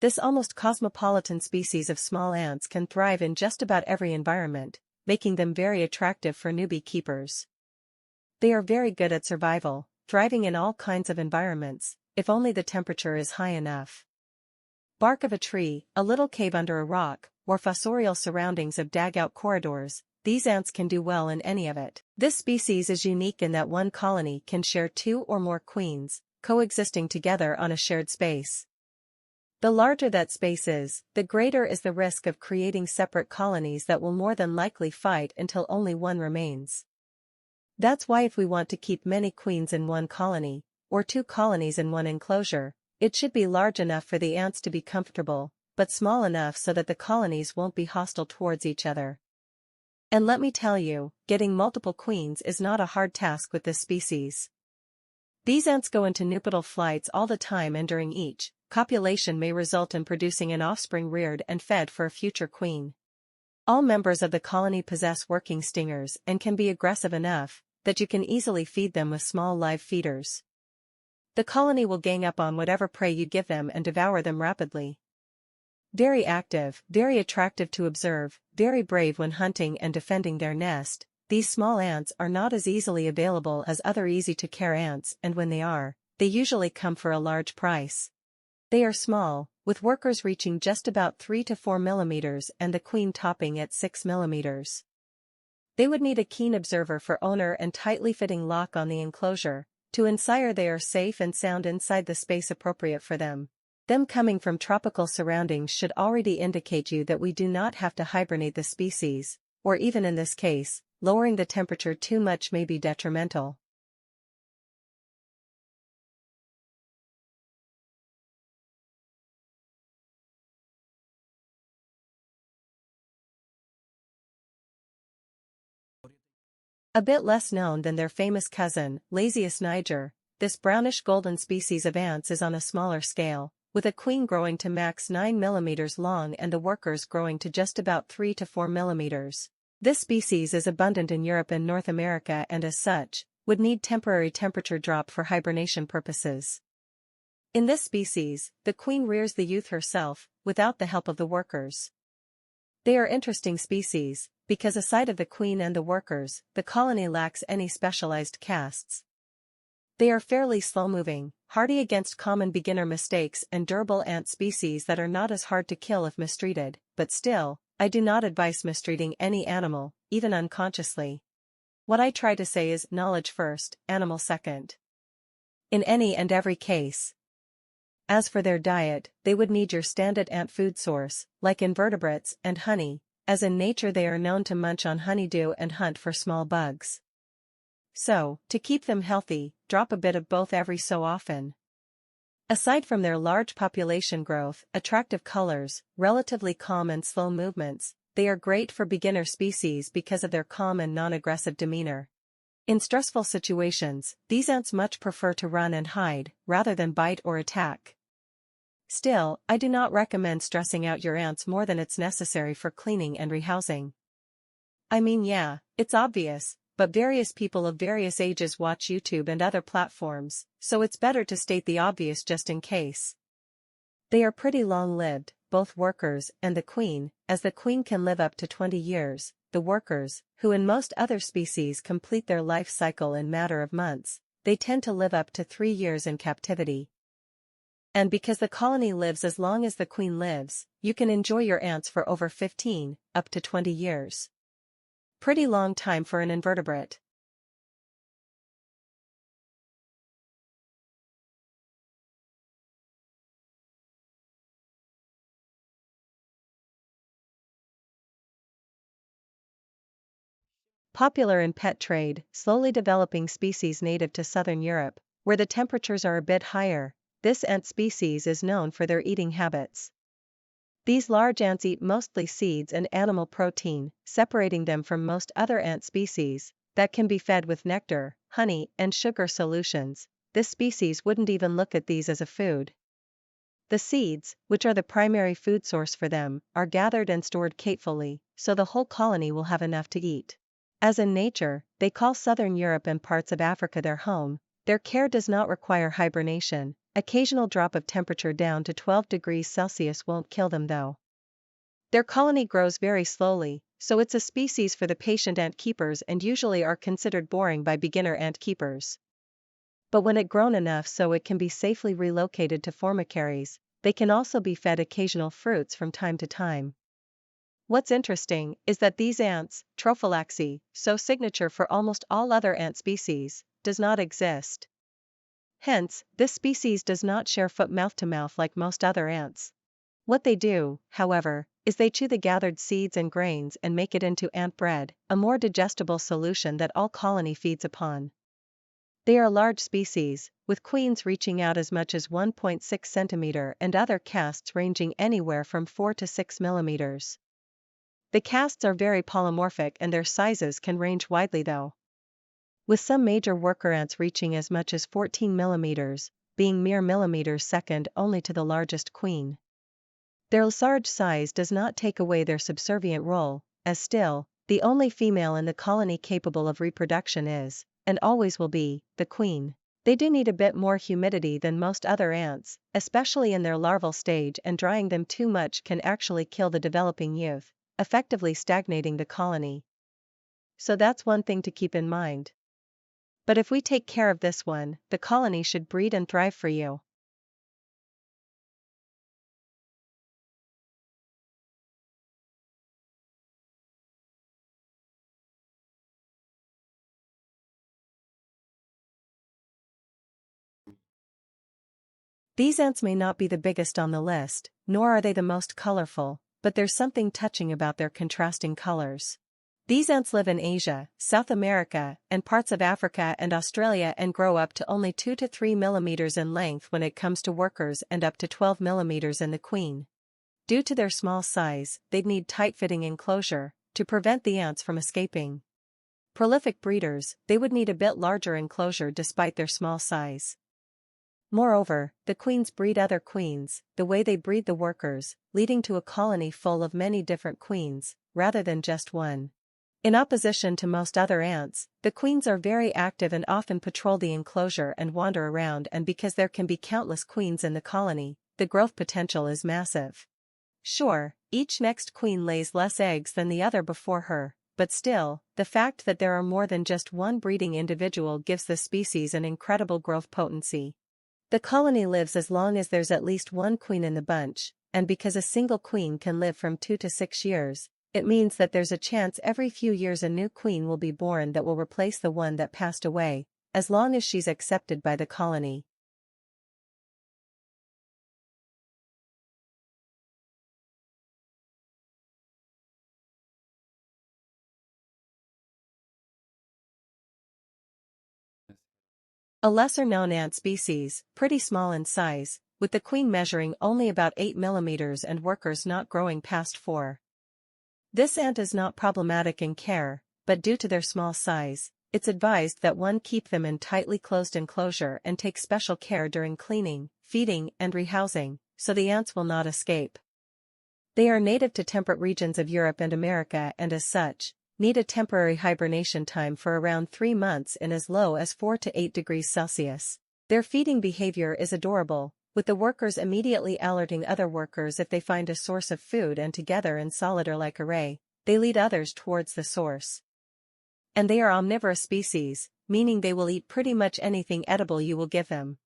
This almost cosmopolitan species of small ants can thrive in just about every environment, making them very attractive for newbie keepers. They are very good at survival, thriving in all kinds of environments, if only the temperature is high enough. Bark of a tree, a little cave under a rock, or fossorial surroundings of dug-out corridors, these ants can do well in any of it. This species is unique in that one colony can share 2 or more queens, coexisting together on a shared space. The larger that space is, the greater is the risk of creating separate colonies that will more than likely fight until only one remains. That's why if we want to keep many queens in one colony, or 2 colonies in one enclosure, it should be large enough for the ants to be comfortable, but small enough so that the colonies won't be hostile towards each other. And let me tell you, getting multiple queens is not a hard task with this species. These ants go into nuptial flights all the time, and during each copulation may result in producing an offspring reared and fed for a future queen. All members of the colony possess working stingers and can be aggressive enough that you can easily feed them with small live feeders. The colony will gang up on whatever prey you give them and devour them rapidly. Very active, very attractive to observe, very brave when hunting and defending their nest, these small ants are not as easily available as other easy-to-care ants, and when they are, they usually come for a large price. They are small, with workers reaching just about 3 to 4 millimeters and the queen topping at 6 millimeters. They would need a keen observer for owner and tightly fitting lock on the enclosure, to ensure they are safe and sound inside the space appropriate for them. Them coming from tropical surroundings should already indicate you that we do not have to hibernate the species, or even in this case, lowering the temperature too much may be detrimental. A bit less known than their famous cousin, Lasius niger, this brownish-golden species of ants is on a smaller scale, with a queen growing to max 9 mm long and the workers growing to just about 3 to 4 mm. This species is abundant in Europe and North America and as such, would need temporary temperature drop for hibernation purposes. In this species, the queen rears the youth herself, without the help of the workers. They are interesting species, because aside of the queen and the workers, the colony lacks any specialized castes. They are fairly slow-moving, hardy against common beginner mistakes and durable ant species that are not as hard to kill if mistreated, but still, I do not advise mistreating any animal, even unconsciously. What I try to say is knowledge first, animal second. In any and every case. As for their diet, they would need your standard ant food source, like invertebrates and honey, as in nature they are known to munch on honeydew and hunt for small bugs. So, to keep them healthy, drop a bit of both every so often. Aside from their large population growth, attractive colors, relatively calm and slow movements, they are great for beginner species because of their calm and non-aggressive demeanor. In stressful situations, these ants much prefer to run and hide, rather than bite or attack. Still, I do not recommend stressing out your ants more than it's necessary for cleaning and rehousing. I mean, yeah, it's obvious, but various people of various ages watch YouTube and other platforms, so it's better to state the obvious just in case. They are pretty long-lived, both workers and the queen, as the queen can live up to 20 years, the workers, who in most other species complete their life cycle in matter of months, they tend to live up to 3 years in captivity. And because the colony lives as long as the queen lives, you can enjoy your ants for over 15, up to 20 years. Pretty long time for an invertebrate. Popular in pet trade, slowly developing species native to southern Europe, where the temperatures are a bit higher, this ant species is known for their eating habits. These large ants eat mostly seeds and animal protein, separating them from most other ant species that can be fed with nectar, honey, and sugar solutions. This species wouldn't even look at these as a food. The seeds, which are the primary food source for them, are gathered and stored carefully, so the whole colony will have enough to eat. As in nature, they call southern Europe and parts of Africa their home. Their care does not require hibernation, Occasional drop of temperature down to 12 degrees Celsius won't kill them though. Their colony grows very slowly, so it's a species for the patient ant keepers and usually are considered boring by beginner ant keepers. But when it grown enough so it can be safely relocated to formicaries, they can also be fed occasional fruits from time to time. What's interesting is that these ants, trophallaxi, so signature for almost all other ant species, does not exist. Hence, this species does not share foot mouth-to-mouth like most other ants. What they do, however, is they chew the gathered seeds and grains and make it into ant bread, a more digestible solution that all colony feeds upon. They are a large species, with queens reaching out as much as 1.6 centimeter and other casts ranging anywhere from 4 to 6 millimeters. The casts are very polymorphic and their sizes can range widely though, with some major worker ants reaching as much as 14 millimeters, being mere millimeters second only to the largest queen. Their large size does not take away their subservient role, as still, the only female in the colony capable of reproduction is, and always will be, the queen. They do need a bit more humidity than most other ants, especially in their larval stage, and drying them too much can actually kill the developing youth, effectively stagnating the colony. So that's one thing to keep in mind. But if we take care of this one, the colony should breed and thrive for you. These ants may not be the biggest on the list, nor are they the most colorful, but there's something touching about their contrasting colors. These ants live in Asia, South America, and parts of Africa and Australia and grow up to only 2 to 3 millimeters in length when it comes to workers and up to 12 millimeters in the queen. Due to their small size, they'd need tight-fitting enclosure to prevent the ants from escaping. Prolific breeders, they would need a bit larger enclosure despite their small size. Moreover, the queens breed other queens, the way they breed the workers, leading to a colony full of many different queens, rather than just one. In opposition to most other ants, the queens are very active and often patrol the enclosure and wander around, and because there can be countless queens in the colony, the growth potential is massive. Sure, each next queen lays less eggs than the other before her, but still, the fact that there are more than just one breeding individual gives the species an incredible growth potency. The colony lives as long as there's at least one queen in the bunch, and because a single queen can live from 2 to 6 years, it means that there's a chance every few years a new queen will be born that will replace the one that passed away, as long as she's accepted by the colony. A lesser-known ant species, pretty small in size, with the queen measuring only about 8 millimeters and workers not growing past 4. This ant is not problematic in care, but due to their small size, it's advised that one keep them in tightly closed enclosure and take special care during cleaning, feeding, and rehousing, so the ants will not escape. They are native to temperate regions of Europe and America and as such, need a temporary hibernation time for around 3 months in as low as 4 to 8 degrees Celsius. Their feeding behavior is adorable, with the workers immediately alerting other workers if they find a source of food, and together in solitaire-like array, they lead others towards the source. And they are omnivorous species, meaning they will eat pretty much anything edible you will give them.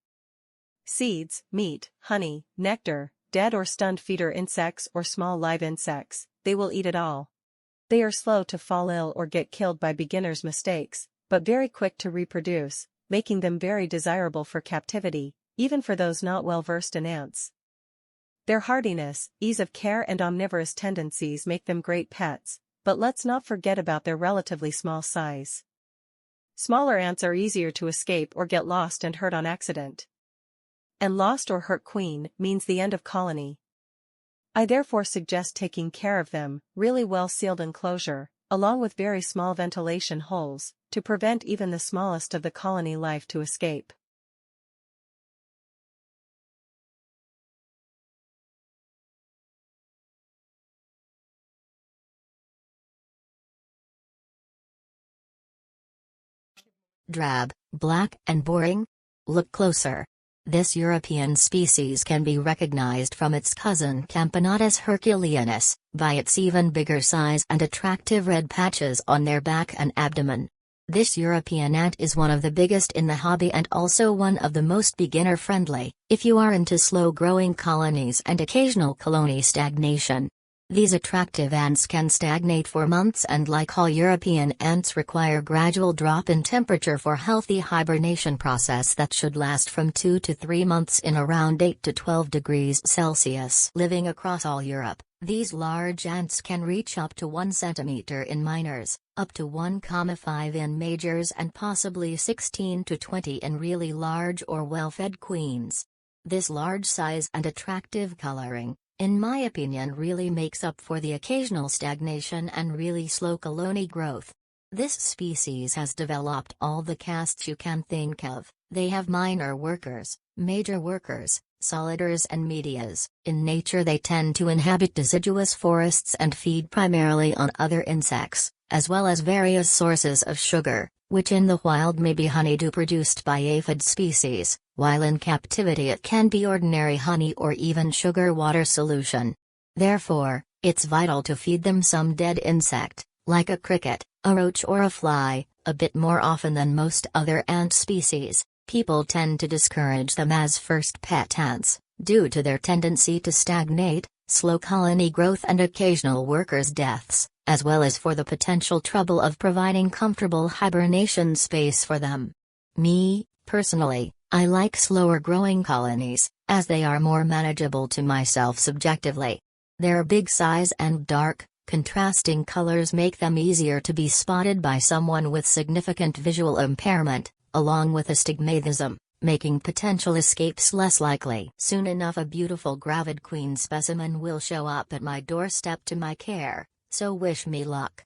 Seeds, meat, honey, nectar, dead or stunned feeder insects or small live insects, they will eat it all. They are slow to fall ill or get killed by beginners' mistakes, but very quick to reproduce, making them very desirable for captivity, even for those not well versed in ants. Their hardiness, ease of care and omnivorous tendencies make them great pets, but let's not forget about their relatively small size. Smaller ants are easier to escape or get lost and hurt on accident. And lost or hurt queen means the end of colony. I therefore suggest taking care of them, really well sealed enclosure, along with very small ventilation holes, to prevent even the smallest of the colony life to escape. Drab, black and boring? Look closer. This European species can be recognized from its cousin Camponotus herculeanus, by its even bigger size and attractive red patches on their back and abdomen. This European ant is one of the biggest in the hobby and also one of the most beginner-friendly, if you are into slow-growing colonies and occasional colony stagnation. These attractive ants can stagnate for months and, like all European ants, require gradual drop in temperature for healthy hibernation process that should last from 2 to 3 months in around 8 to 12 degrees Celsius. Living across all Europe, these large ants can reach up to 1 centimeter in minors, up to 1,5 in majors and possibly 16 to 20 in really large or well-fed queens. This large size and attractive coloring, in my opinion, really makes up for the occasional stagnation and really slow colony growth. This species has developed all the castes you can think of. They have minor workers, major workers, solitars and medias. In nature they tend to inhabit deciduous forests and feed primarily on other insects, as well as various sources of sugar, which in the wild may be honeydew produced by aphid species, while in captivity it can be ordinary honey or even sugar water solution. Therefore, it's vital to feed them some dead insect, like a cricket, a roach or a fly, a bit more often than most other ant species. People tend to discourage them as first pet ants, due to their tendency to stagnate, slow colony growth and occasional workers' deaths, as well as for the potential trouble of providing comfortable hibernation space for them. Me, personally, I like slower growing colonies, as they are more manageable to myself subjectively. Their big size and dark, contrasting colors make them easier to be spotted by someone with significant visual impairment, along with astigmatism, making potential escapes less likely. Soon enough a beautiful gravid queen specimen will show up at my doorstep to my care, so wish me luck.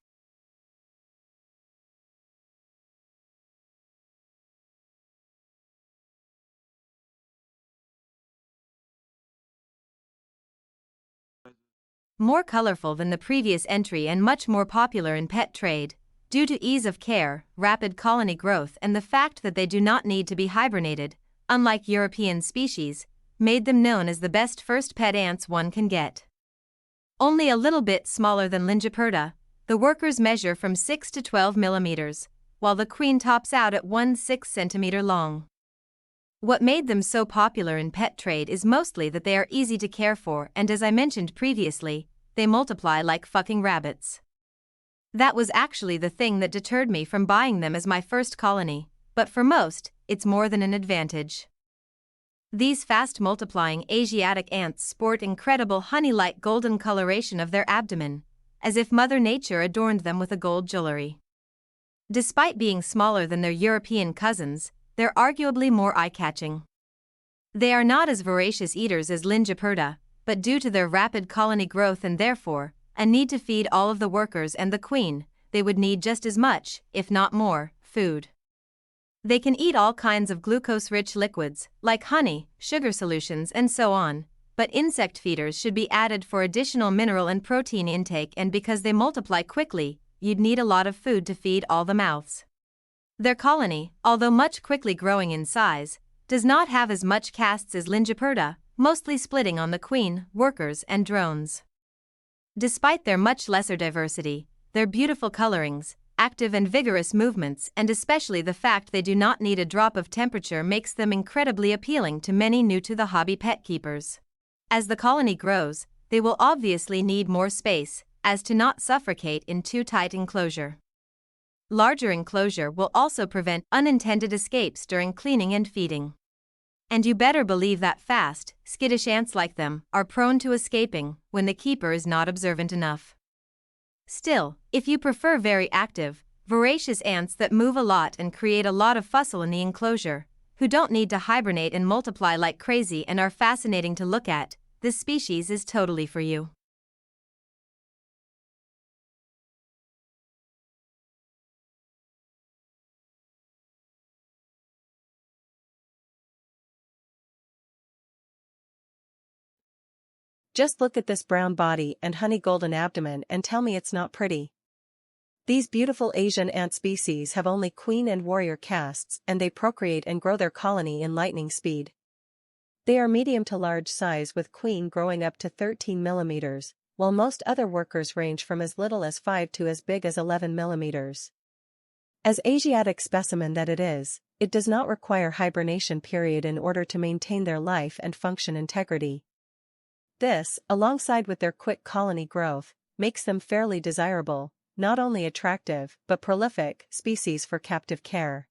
More colorful than the previous entry and much more popular in pet trade, due to ease of care, rapid colony growth and the fact that they do not need to be hibernated, unlike European species, made them known as the best first pet ants one can get. Only a little bit smaller than Lingiperta, the workers measure from 6 to 12 millimeters, while the queen tops out at 1/6 centimeter long. What made them so popular in pet trade is mostly that they are easy to care for and, as I mentioned previously, they multiply like fucking rabbits. That was actually the thing that deterred me from buying them as my first colony, but for most, it's more than an advantage. These fast-multiplying Asiatic ants sport incredible honey-like golden coloration of their abdomen, as if Mother Nature adorned them with a gold jewelry. Despite being smaller than their European cousins, they're arguably more eye-catching. They are not as voracious eaters as Lingiperta, but due to their rapid colony growth and therefore, a need to feed all of the workers and the queen, they would need just as much, if not more, food. They can eat all kinds of glucose-rich liquids, like honey, sugar solutions and so on, but insect feeders should be added for additional mineral and protein intake, and because they multiply quickly, you'd need a lot of food to feed all the mouths. Their colony, although much quickly growing in size, does not have as much castes as Lingiperta, mostly splitting on the queen, workers and drones. Despite their much lesser diversity, their beautiful colorings, active and vigorous movements and especially the fact they do not need a drop of temperature makes them incredibly appealing to many new to the hobby pet keepers. As the colony grows, they will obviously need more space, as to not suffocate in too tight enclosure. Larger enclosure will also prevent unintended escapes during cleaning and feeding. And you better believe that fast, skittish ants like them are prone to escaping when the keeper is not observant enough. Still, if you prefer very active, voracious ants that move a lot and create a lot of fussle in the enclosure, who don't need to hibernate and multiply like crazy and are fascinating to look at, this species is totally for you. Just look at this brown body and honey golden abdomen and tell me it's not pretty. These beautiful Asian ant species have only queen and warrior castes and they procreate and grow their colony in lightning speed. They are medium to large size with queen growing up to 13 millimeters, while most other workers range from as little as 5 to as big as 11 millimeters. As Asiatic specimen that it is, it does not require hibernation period in order to maintain their life and function integrity. This, alongside with their quick colony growth, makes them fairly desirable, not only attractive but prolific species for captive care.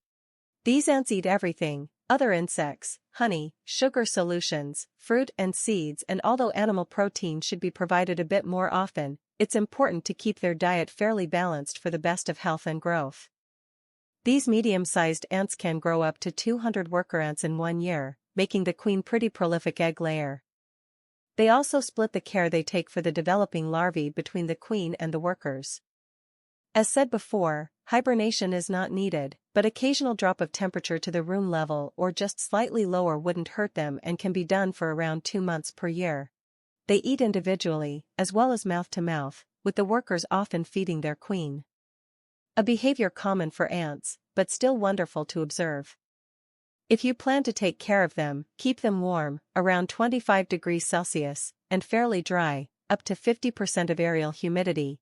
These ants eat everything, other insects, honey, sugar solutions, fruit and seeds, and although animal protein should be provided a bit more often, it's important to keep their diet fairly balanced for the best of health and growth. These medium-sized ants can grow up to 200 worker ants in 1 year, making the queen pretty prolific egg layer. They also split the care they take for the developing larvae between the queen and the workers. As said before, hibernation is not needed, but occasional drop of temperature to the room level or just slightly lower wouldn't hurt them and can be done for around 2 months per year. They eat individually, as well as mouth to mouth, with the workers often feeding their queen. A behavior common for ants, but still wonderful to observe. If you plan to take care of them, keep them warm, around 25 degrees Celsius, and fairly dry, up to 50% of aerial humidity.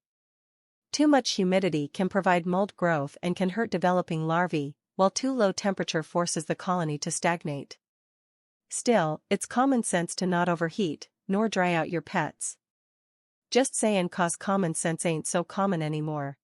Too much humidity can provide mold growth and can hurt developing larvae, while too low temperature forces the colony to stagnate. Still, it's common sense to not overheat, nor dry out your pets. Just saying, 'cause common sense ain't so common anymore.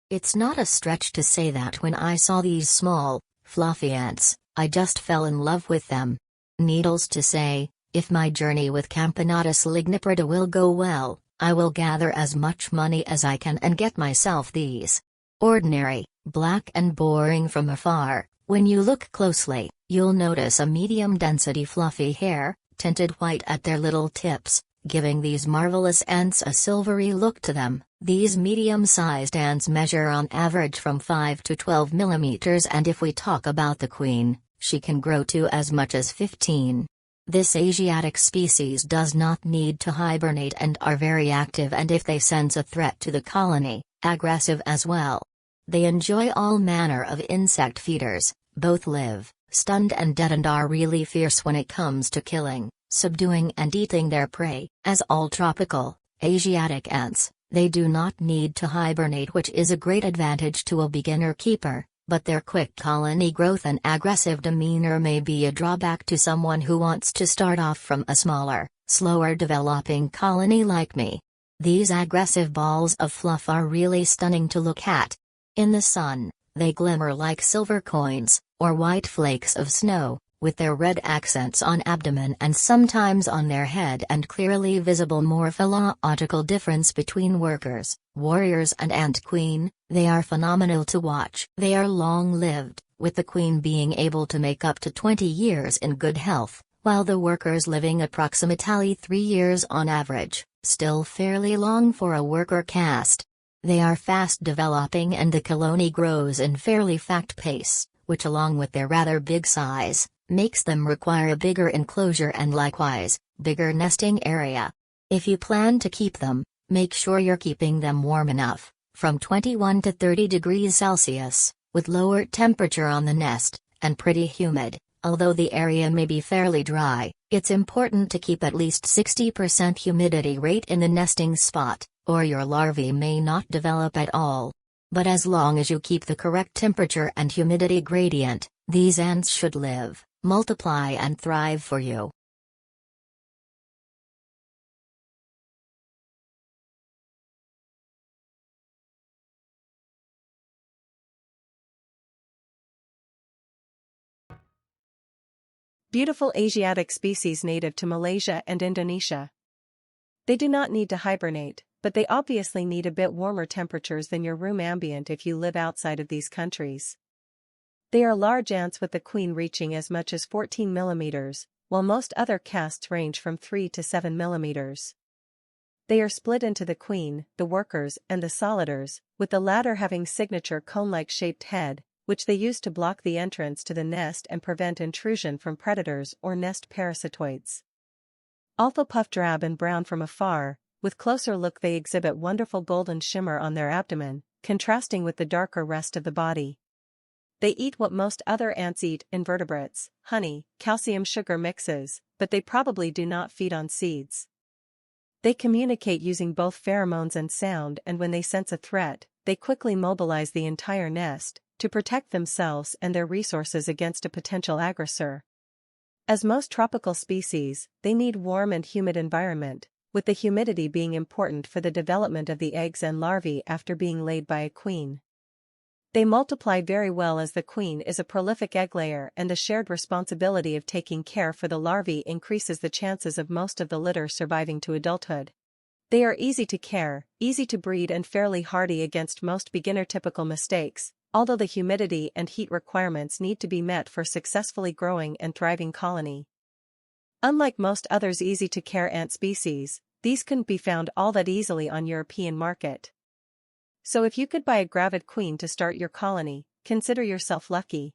It's not a stretch to say that when I saw these small, fluffy ants, I just fell in love with them. Needless to say, if my journey with Camponotus ligniprida will go well, I will gather as much money as I can and get myself these. Ordinary, black and boring from afar, when you look closely, you'll notice a medium-density fluffy hair, tinted white at their little tips, giving these marvelous ants a silvery look to them. These medium-sized ants measure on average from 5 to 12 millimeters, and if we talk about the queen, she can grow to as much as 15. This Asiatic species does not need to hibernate and are very active, and if they sense a threat to the colony, aggressive as well. They enjoy all manner of insect feeders, both live, stunned and dead, and are really fierce when it comes to killing, subduing and eating their prey. As all tropical, Asiatic ants, they do not need to hibernate, which is a great advantage to a beginner keeper, but their quick colony growth and aggressive demeanor may be a drawback to someone who wants to start off from a smaller, slower developing colony like me. These aggressive balls of fluff are really stunning to look at. In the sun, they glimmer like silver coins, or white flakes of snow, with their red accents on abdomen and sometimes on their head, and clearly visible morphological difference between workers, warriors and ant queen. They are phenomenal to watch. They are long-lived, with the queen being able to make up to 20 years in good health, while the workers living approximately 3 years on average, still fairly long for a worker caste. They are fast developing and the colony grows in fairly fast pace, which along with their rather big size, makes them require a bigger enclosure and likewise, bigger nesting area. If you plan to keep them, make sure you're keeping them warm enough, from 21 to 30 degrees Celsius, with lower temperature on the nest, and pretty humid. Although the area may be fairly dry, it's important to keep at least 60% humidity rate in the nesting spot, or your larvae may not develop at all. But as long as you keep the correct temperature and humidity gradient, these ants should live, multiply and thrive for you. Beautiful Asiatic species native to Malaysia and Indonesia. They do not need to hibernate, but they obviously need a bit warmer temperatures than your room ambient if you live outside of these countries. They are large ants with the queen reaching as much as 14 millimeters, while most other castes range from 3 to 7 millimeters. They are split into the queen, the workers, and the solidars, with the latter having signature cone-like shaped head, which they use to block the entrance to the nest and prevent intrusion from predators or nest parasitoids. Although puff drab and brown from afar, with closer look they exhibit wonderful golden shimmer on their abdomen, contrasting with the darker rest of the body. They eat what most other ants eat: invertebrates, honey, calcium sugar mixes, but they probably do not feed on seeds. They communicate using both pheromones and sound, and when they sense a threat, they quickly mobilize the entire nest to protect themselves and their resources against a potential aggressor. As most tropical species, they need warm and humid environment, with the humidity being important for the development of the eggs and larvae after being laid by a queen. They multiply very well as the queen is a prolific egg layer, and the shared responsibility of taking care for the larvae increases the chances of most of the litter surviving to adulthood. They are easy to care, easy to breed, and fairly hardy against most beginner-typical mistakes, although the humidity and heat requirements need to be met for successfully growing and thriving colony. Unlike most others easy-to-care ant species, these couldn't be found all that easily on European market. So if you could buy a gravid queen to start your colony, consider yourself lucky.